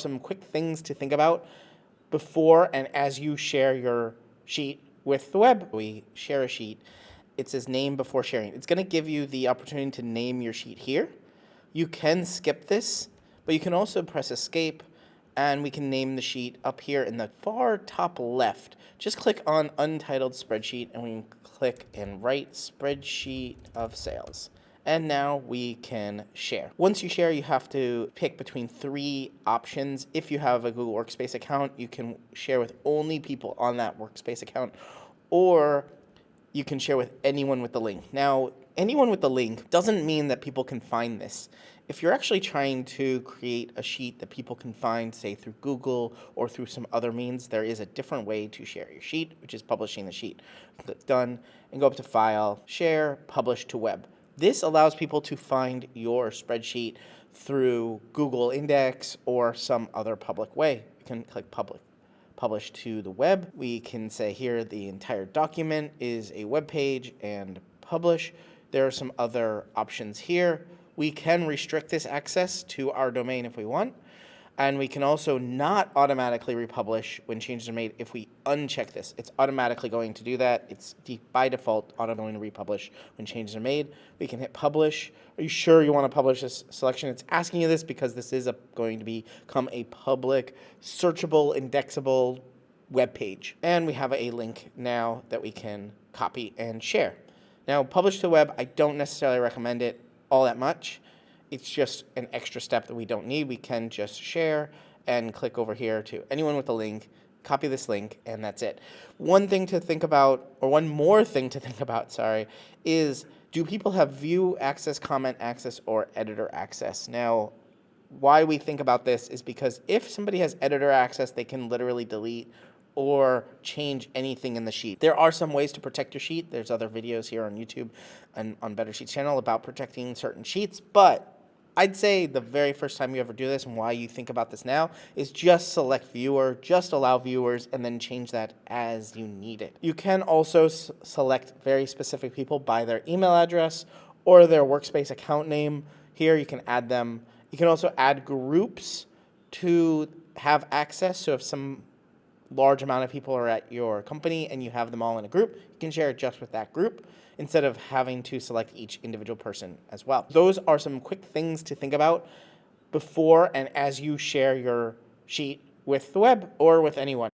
Some quick things to think about before and as you share your sheet with the web. We share a sheet. It says name before sharing. It's going to give you the opportunity to name your sheet here. You can skip this, but you can also press escape and we can name the sheet up here in the far top left. Just click on untitled spreadsheet and we can click and write spreadsheet of sales. And now we can share. Once you share, you have to pick between 3 options. If you have a Google Workspace account, you can share with only people on that Workspace account, or you can share with anyone with the link. Now, anyone with the link doesn't mean that people can find this. If you're actually trying to create a sheet that people can find, say through Google or through some other means, there is a different way to share your sheet, which is publishing the sheet. Click Done and go up to File, Share, Publish to Web. This allows people to find your spreadsheet through Google Index or some other public way. You can click Publish to the web. We can say here the entire document is a web page and publish. There are some other options here. We can restrict this access to our domain if we want. And we can also not automatically republish when changes are made if we uncheck this. It's automatically going to do that. It's by default auto going to republish when changes are made. We can hit publish. Are you sure you want to publish this selection? It's asking you this because this is going to become a public, searchable, indexable web page. And we have a link now that we can copy and share. Now, publish to the web, I don't necessarily recommend it all that much. It's just an extra step that we don't need. We can just share and click over here to anyone with a link, copy this link, and that's it. One thing to think about, or one more thing to think about, is do people have view access, comment access, or editor access? Now, why we think about this is because if somebody has editor access, they can literally delete or change anything in the sheet. There are some ways to protect your sheet. There's other videos here on YouTube and on Better Sheets channel about protecting certain sheets, but I'd say the very first time you ever do this and why you think about this now is just select viewer, just allow viewers, and then change that as you need it. You can also select very specific people by their email address or their Workspace account name. Here you can add them. You can also add groups to have access. So if some large amount of people are at your company and you have them all in a group, you can share it just with that group instead of having to select each individual person as well. Those are some quick things to think about before and as you share your sheet with the web or with anyone.